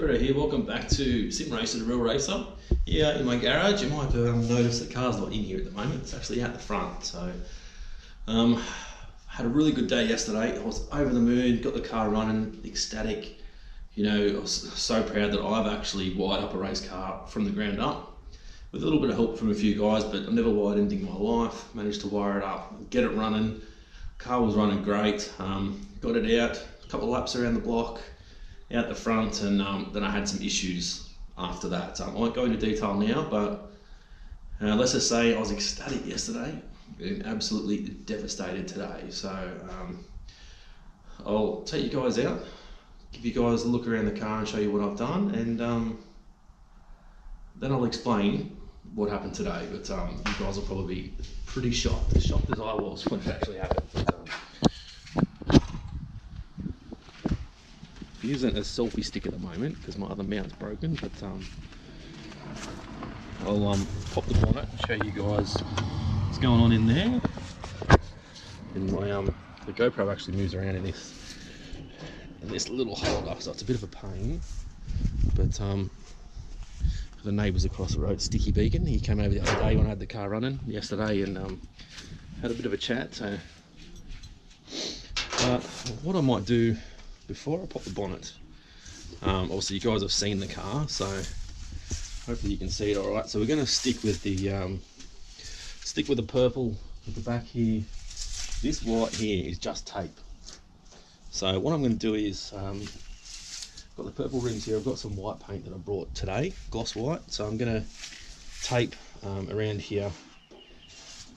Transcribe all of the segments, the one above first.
INFERNO here, welcome back to Sim Racer the Real Racer. Here in my garage, you might notice the car's not in here at the moment, it's actually out the front. So, had a really good day yesterday. I was over the moon, got the car running, ecstatic. You know, I was so proud that I've actually wired up a race car from the ground up. With a little bit of help from a few guys, but I've never wired anything in my life. Managed to wire it up, get it running. Car was running great, got it out, a couple of laps around the block, out the front, and then I had some issues after that. I won't go into detail now, but let's just say I was ecstatic yesterday and absolutely devastated today. So I'll take you guys out, give you guys a look around the car and show you what I've done, and then I'll explain what happened today. But you guys will probably be pretty shocked, as shocked as I was when it actually happened. I'm using a selfie stick at the moment because my other mount's broken, but I'll pop the bonnet and show you guys what's going on in there. And my the GoPro actually moves around in this little holder, so it's a bit of a pain. But the neighbours across the road, Sticky Beacon, he came over the other day when I had the car running yesterday and had a bit of a chat. So what I might do before I pop the bonnet, obviously you guys have seen the car, so hopefully you can see it all right. So we're going to stick with the purple at the back here. This white here is just tape. So what I'm going to do is, got the purple rims here. I've got some white paint that I brought today, gloss white. So I'm going to tape around here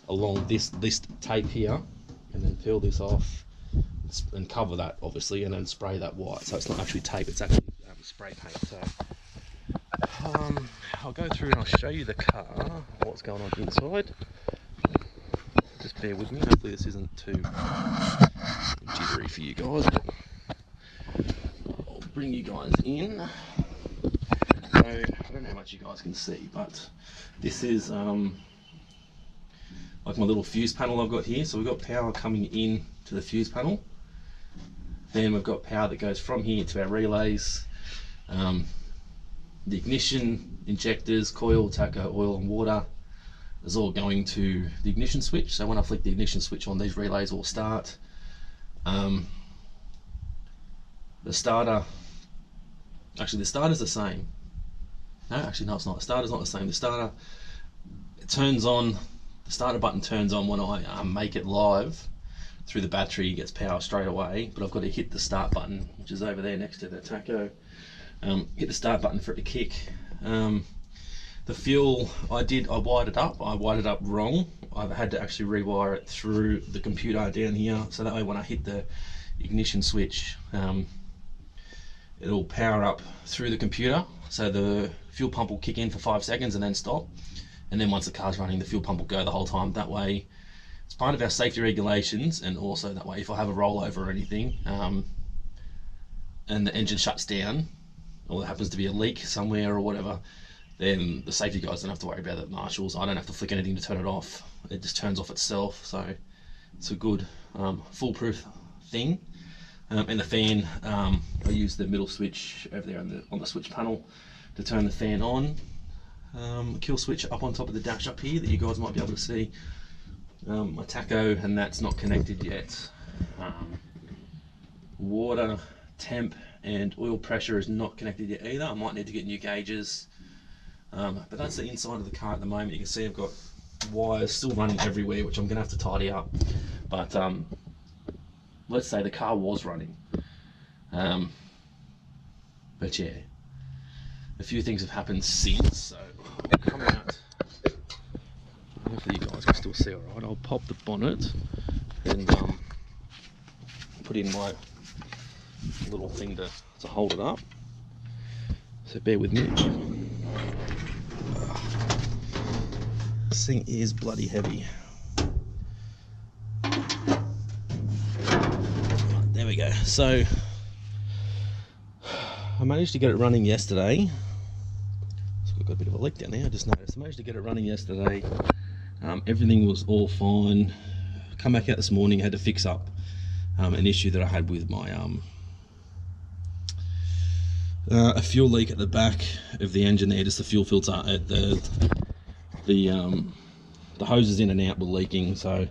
along this tape here, and then peel this off and cover that obviously, and then spray that white. So it's not actually tape, it's actually spray paint. So I'll go through and I'll show you the car, what's going on inside. Just bear with me, hopefully this isn't too jittery for you guys, but I'll bring you guys in. So I don't know how much you guys can see, but this is like my little fuse panel I've got here. So we've got power coming in to the fuse panel. Then we've got power that goes from here to our relays, the ignition, injectors, coil, tacho, oil and water is all going to the ignition switch. So when I flick the ignition switch on, these relays will start. The starter, actually the starter's the same. No, actually no, it's not. The starter's not the same. The starter, it turns on, the starter button turns on when I make it live through the battery, gets power straight away, but I've got to hit the start button, which is over there next to the tacho. Hit the start button for it to kick. The fuel, I wired it up. I wired it up wrong. I've had to actually rewire it through the computer down here, so that way when I hit the ignition switch, it'll power up through the computer. So the fuel pump will kick in for 5 seconds and then stop. And then once the car's running, the fuel pump will go the whole time. That way, it's part of our safety regulations, and also that way if I have a rollover or anything, and the engine shuts down, or there happens to be a leak somewhere or whatever, then the safety guys don't have to worry about it, marshals. I don't have to flick anything to turn it off. It just turns off itself, so it's a good foolproof thing. And the fan, I use the middle switch over there on the switch panel to turn the fan on. Kill switch up on top of the dash up here that you guys might be able to see. My tacho, and that's not connected yet. Water, temp and oil pressure is not connected yet either. I might need to get new gauges, but that's the inside of the car at the moment. You can see I've got wires still running everywhere, which I'm gonna have to tidy up, but let's say the car was running, but yeah, a few things have happened since. So I'll come out. Hopefully you guys can still see alright. I'll pop the bonnet and put in my little thing to hold it up. So bear with me. This thing is bloody heavy. There we go. So I managed to get it running yesterday. So we've got a bit of a leak down there, I just noticed. I managed to get it running yesterday. Everything was all fine. Come back out this morning, had to fix up an issue that I had with my A fuel leak at the back of the engine there, just the fuel filter at the hoses in and out were leaking, so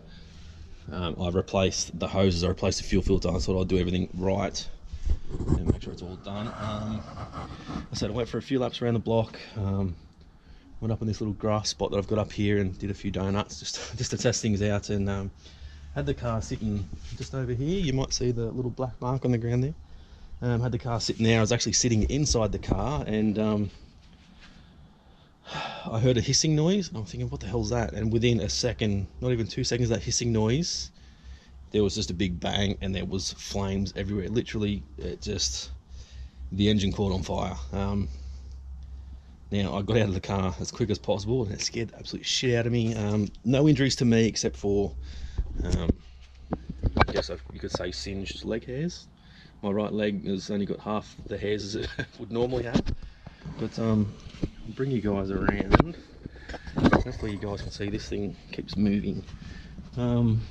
I've replaced the hoses, I replaced the fuel filter. I thought I'd do everything right and make sure it's all done. I said I went for a few laps around the block, went up on this little grass spot that I've got up here and did a few donuts just to test things out, and had the car sitting just over here. You might see the little black mark on the ground there. Had the car sitting there. I was actually sitting inside the car, and I heard a hissing noise. I'm thinking, what the hell's that? And within a second, not even 2 seconds, that hissing noise, there was just a big bang, and there was flames everywhere. Literally, the engine caught on fire. Now, I got out of the car as quick as possible, and it scared the absolute shit out of me. No injuries to me, except for, I guess you could say, singed leg hairs. My right leg has only got half the hairs as it would normally have. But I'll bring you guys around. Hopefully you guys can see this thing keeps moving. I'm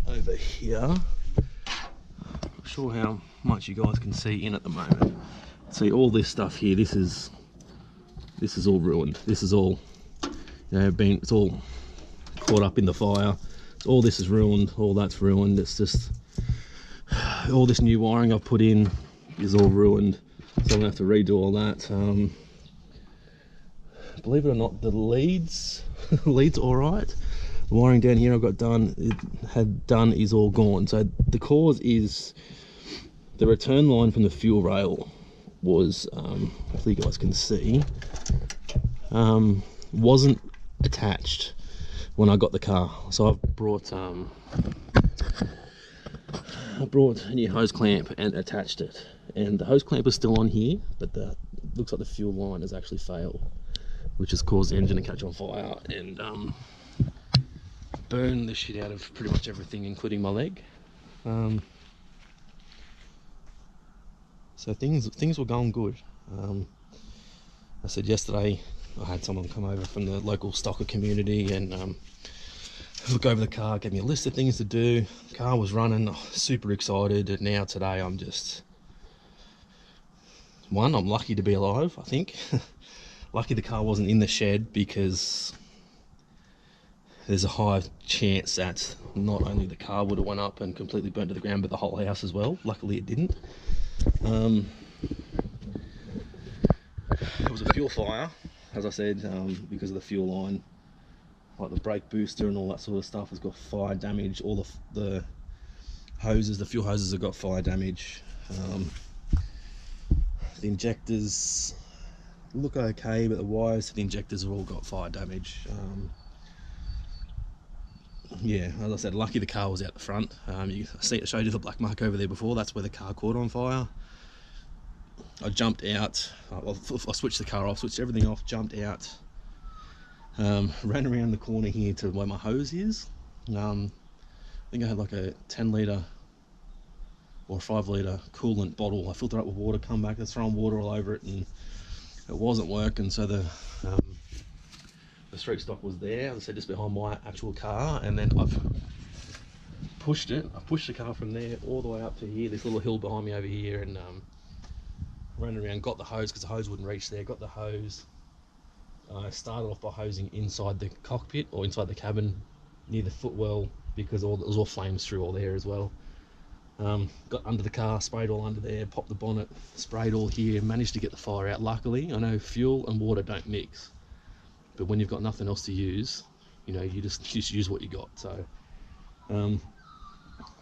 over here. Not sure how much you guys can see in at the moment. See all this stuff here. This is all ruined. This is all, it's all caught up in the fire. All this is ruined. All that's ruined. It's just all this new wiring I've put in is all ruined, so I'm gonna have to redo all that. Believe it or not, the leads all right. The wiring down here I've got done, is all gone. So the cause is the return line from the fuel rail was, hopefully you guys can see, wasn't attached when I got the car. So I've brought a new hose clamp and attached it, and the hose clamp is still on here, but looks like the fuel line has actually failed, which has caused the engine to catch on fire and burn the shit out of pretty much everything, including my leg. So things were going good. I said yesterday I had someone come over from the local stocker community and look over the car, gave me a list of things to do. The car was running, super excited, and now today I'm lucky to be alive, I think. Lucky the car wasn't in the shed, because there's a high chance that not only the car would have went up and completely burnt to the ground, but the whole house as well. Luckily it didn't. It was a fuel fire, as I said, because of the fuel line. Like the brake booster and all that sort of stuff has got fire damage. All the hoses, the fuel hoses have got fire damage. The injectors look okay, but the wires to the injectors have all got fire damage. Yeah, as I said, lucky the car was out the front. I showed you the black mark over there before. That's where the car caught on fire. I jumped out. I switched the car off, switched everything off, jumped out. Ran around the corner here to where my hose is. I think I had like a 10 litre or a 5 litre coolant bottle. I filled it up with water, come back, and throwing water all over it, and it wasn't working. So the street stock was there, as I said, just behind my actual car, and then I've pushed it. I pushed the car from there all the way up to here, this little hill behind me over here, and ran around, got the hose, because the hose wouldn't reach there, got the hose. I started off by hosing inside the cockpit, or inside the cabin near the footwell, because it was all flames through all there as well. Got under the car, sprayed all under there, popped the bonnet, sprayed all here, managed to get the fire out. Luckily, I know fuel and water don't mix, but when you've got nothing else to use, you just use what you got. So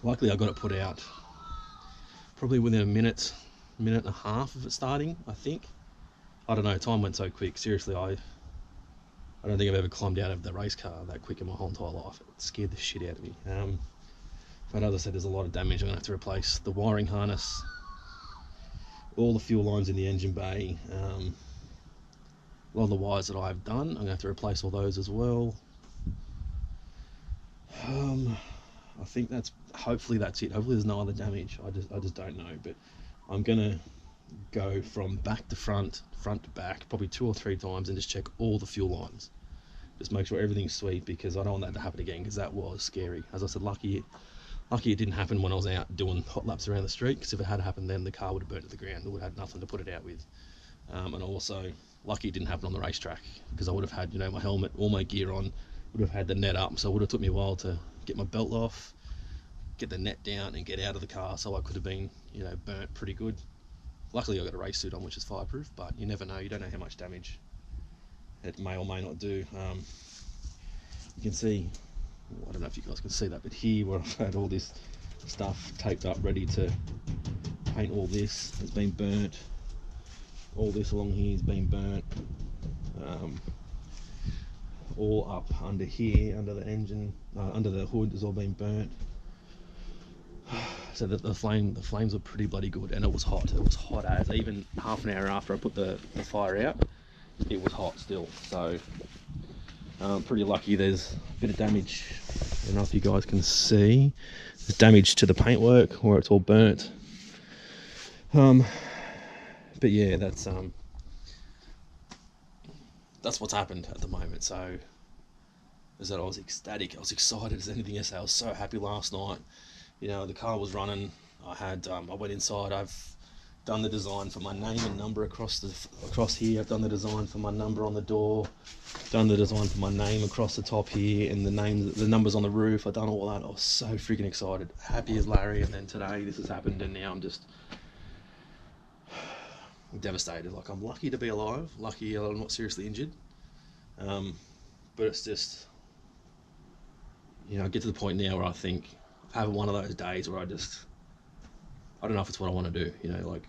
luckily I got it put out probably within a minute and a half of it starting, I think. I don't know, time went so quick. Seriously, I don't think I've ever climbed out of the race car that quick in my whole entire life. It scared the shit out of me. But as I said, there's a lot of damage. I'm going to have to replace the wiring harness, all the fuel lines in the engine bay, a lot of the wires that I've done. I'm going to have to replace all those as well. I think hopefully that's it. Hopefully there's no other damage. I just don't know. But I'm going to go from back to front to back, probably 2 or 3 times, and just check all the fuel lines. Just make sure everything's sweet, because I don't want that to happen again, because that was scary. As I said, lucky Lucky it didn't happen when I was out doing hot laps around the street, because if it had happened then the car would have burnt to the ground. It would have had nothing to put it out with. And also, lucky it didn't happen on the racetrack, because I would have had, you know, my helmet, all my gear on, would have had the net up, so it would have took me a while to get my belt off, get the net down and get out of the car, so I could have been, you know, burnt pretty good. Luckily I got a race suit on which is fireproof, but you never know, you don't know how much damage it may or may not do. You can see, I don't know if you guys can see that, but here where I've had all this stuff taped up ready to paint, all this has been burnt, all this along here has been burnt, all up under here, under the engine, under the hood has all been burnt. So that the flames were pretty bloody good, and it was hot as, even half an hour after I put the fire out, it was hot still. So pretty lucky. There's a bit of damage, I don't know if you guys can see, there's damage to the paintwork where it's all burnt. But yeah, that's what's happened at the moment. So is that I was ecstatic, I was excited as anything else. I was so happy last night. You know, the car was running. I went inside. I've done the design for my name and number across here. I've done the design for my number on the door. Done the design for my name across the top here, and the numbers on the roof. I've done all that. I was so freaking excited, happy as Larry. And then today this has happened, and now I'm just devastated. Like, I'm lucky to be alive. Lucky I'm not seriously injured. But it's just, you know, I get to the point now where I think, having one of those days where I don't know if it's what I want to do, you know, like,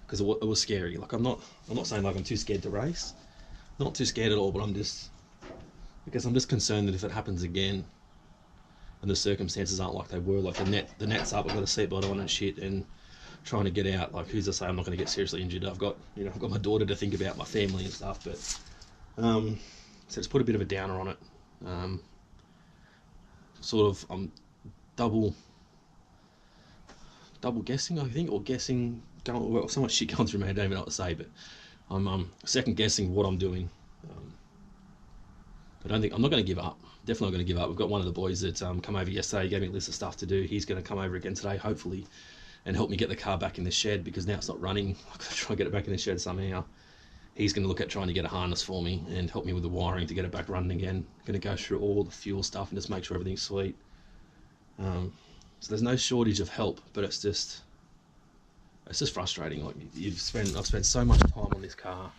because it was scary. Like, I'm not saying like I'm too scared to race, not too scared at all, but I'm just concerned that if it happens again and the circumstances aren't like they were, like the net's up, I've got a seatbelt on and shit, and trying to get out, like, who's to say I'm not going to get seriously injured? I've got my daughter to think about, my family and stuff, but so it's put a bit of a downer on it. Sort of, I'm double guessing, I think, or guessing, well, so much shit going through my head, I don't even know what to say, but I'm second guessing what I'm doing. I'm not going to give up. Definitely not going to give up. We've got one of the boys that come over yesterday. He gave me a list of stuff to do. He's going to come over again today, hopefully, and help me get the car back in the shed, because now it's not running. I've got to try and get it back in the shed somehow. He's going to look at trying to get a harness for me and help me with the wiring to get it back running again. Going to go through all the fuel stuff and just make sure everything's sweet. So there's no shortage of help, but it's just frustrating. Like, I've spent so much time on this car,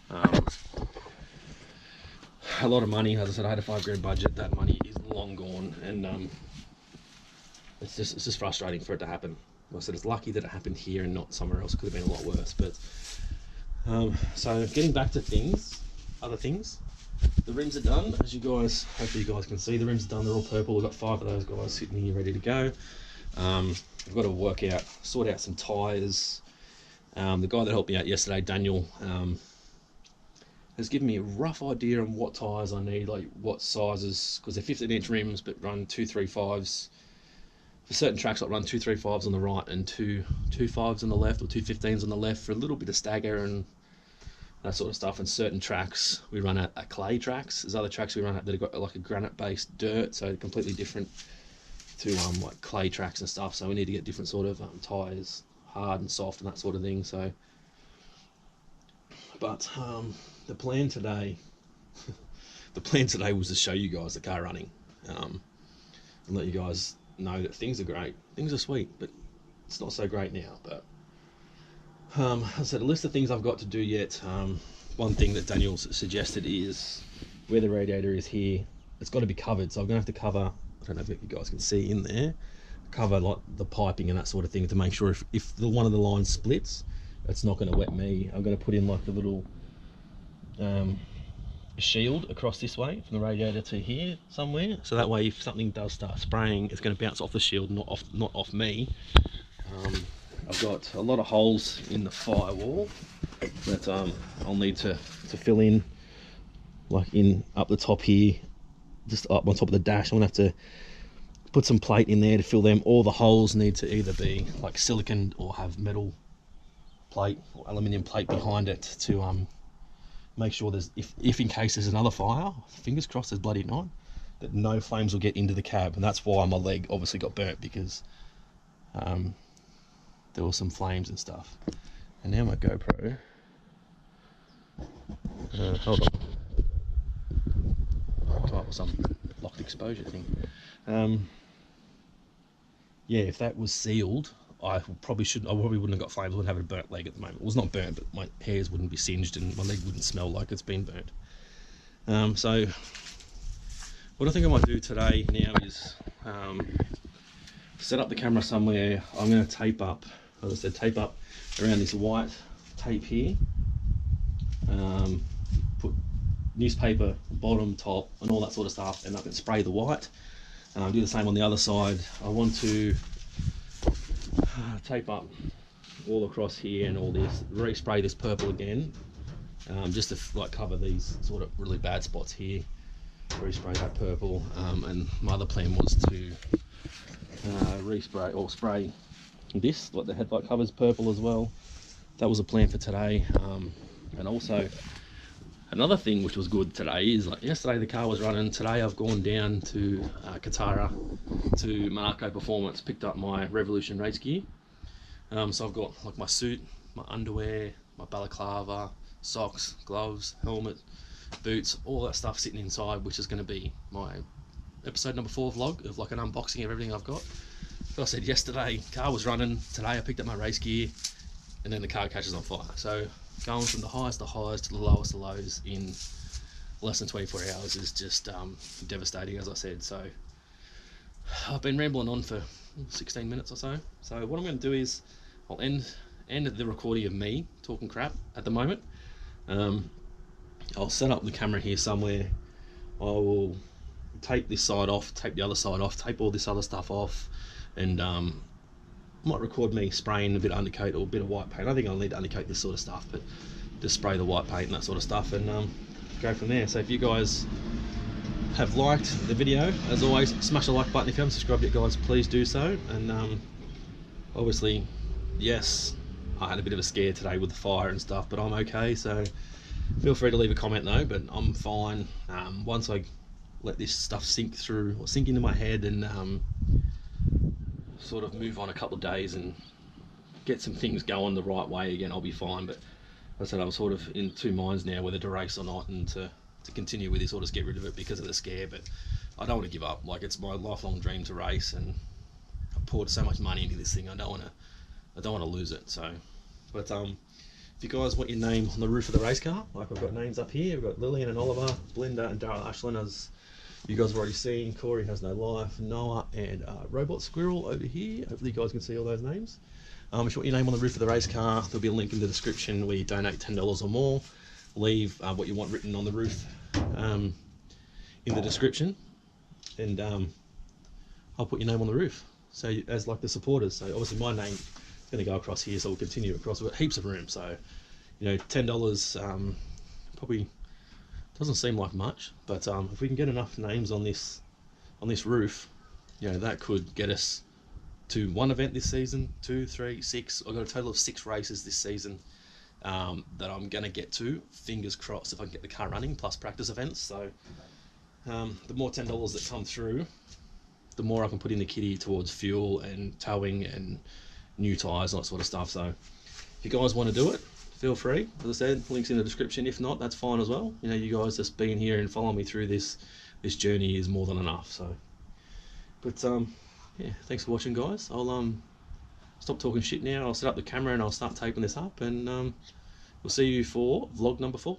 a lot of money. As I said, I had a $5 grand budget. That money is long gone, and it's just frustrating for it to happen. Like I said, it's lucky that it happened here and not somewhere else. It could have been a lot worse. But so getting back to other things. The rims are done, as you guys, hopefully you guys can see. The rims are done, they're all purple. We've got 5 of those guys sitting here ready to go. We've got to sort out some tyres. The guy that helped me out yesterday, Daniel, has given me a rough idea on what tyres I need, like what sizes, because they're 15-inch rims but run 235s. For certain tracks, I'll run 235s on the right and 225s on the left, or 215s on the left, for a little bit of stagger and that sort of stuff. And certain tracks we run at clay tracks. There's other tracks we run at that have got like a granite based dirt, so completely different to like clay tracks and stuff. So we need to get different sort of tyres, hard and soft and that sort of thing. So, but the plan today was to show you guys the car running, and let you guys know that things are great, things are sweet, but it's not so great now. But as I said, a list of things I've got to do yet. One thing that Daniel suggested is where the radiator is here, it's got to be covered. So I'm going to have to cover, I don't know if you guys can see in there, cover like the piping and that sort of thing to make sure if one of the lines splits, it's not going to wet me. I'm going to put in like a little shield across this way from the radiator to here somewhere, so that way if something does start spraying, it's going to bounce off the shield, not off me. I've got a lot of holes in the firewall that I'll need to fill in, like up the top here, just up on top of the dash. I'm gonna have to put some plate in there to fill them. All the holes need to either be like silicone or have metal plate or aluminium plate behind it to make sure there's, if in case there's another fire, fingers crossed there's bloody not, that no flames will get into the cab, and that's why my leg obviously got burnt, because there were some flames and stuff. And now my GoPro, hold on, oh, some locked exposure thing. Yeah, if that was sealed, I probably wouldn't have got flames. I wouldn't have a burnt leg at the moment. It was not burnt, but my hairs wouldn't be singed and my leg wouldn't smell like it's been burnt. So what I think I might do today now is set up the camera somewhere. I'm going to tape up, as I said, tape up around this white tape here. Put newspaper bottom, top, and all that sort of stuff, and I can spray the white. Do the same on the other side. I want to tape up all across here and all this, respray this purple again, just to like cover these sort of really bad spots here. Respray that purple, and my other plan was to respray or spray this, like the headlight covers, purple as well. That was a plan for today. And also another thing which was good today is, like yesterday the car was running, today I've gone down to Katara to Monaco Performance, picked up my Revolution race gear. So I've got like my suit, my underwear, my balaclava, socks, gloves, helmet, boots, all that stuff sitting inside, which is going to be my episode number 4 vlog of like an unboxing of everything I've got. So I said yesterday, car was running, today I picked up my race gear, and then the car catches on fire. So going from the highest to highs to the lowest to lows in less than 24 hours is just devastating, as I said. So I've been rambling on for 16 minutes or so. So what I'm going to do is I'll end the recording of me talking crap at the moment. I'll set up the camera here somewhere. I will tape this side off, tape the other side off, tape all this other stuff off, and might record me spraying a bit of undercoat or a bit of white paint. I think I'll need to undercoat this sort of stuff, but just spray the white paint and that sort of stuff, and go from there. So if you guys have liked the video, as always, smash the like button. If you haven't subscribed yet, guys, please do so. And obviously, yes, I had a bit of a scare today with the fire and stuff, but I'm okay. So feel free to leave a comment though, but I'm fine. Once I let this stuff sink through or sink into my head and sort of move on a couple of days and get some things going the right way again, I'll be fine. But as I said, I'm sort of in two minds now whether to race or not, and to continue with this or just get rid of it because of the scare. But I don't want to give up. Like, it's my lifelong dream to race, and I poured so much money into this thing. I don't want to lose it. So, but if you guys want your name on the roof of the race car, like I've got names up here. We've got Lillian and Oliver, Belinda and Daryl Ashland, as you guys have already seen. Corey Has No Life, Noah, and Robot Squirrel over here. Hopefully you guys can see all those names. If you want your name on the roof of the race car, there'll be a link in the description where you donate $10 or more. Leave what you want written on the roof in the description, and I'll put your name on the roof, so as like the supporters. So obviously my name is going to go across here, so we'll continue across. We've got heaps of room, so you know, $10 probably doesn't seem like much, but if we can get enough names on this roof, you know, that could get us to 1 event this season, 2, 3, 6. I've got a total of 6 races this season that I'm going to get to, fingers crossed, if I can get the car running, plus practice events. So the more $10 that come through, the more I can put in the kitty towards fuel and towing and new tyres and that sort of stuff. So if you guys want to do it, feel free. As I said, links in the description. If not, that's fine as well. You know, you guys just being here and following me through this journey is more than enough. So, but yeah, thanks for watching, guys. I'll stop talking shit now. I'll set up the camera and I'll start taping this up, and we'll see you for vlog number 4.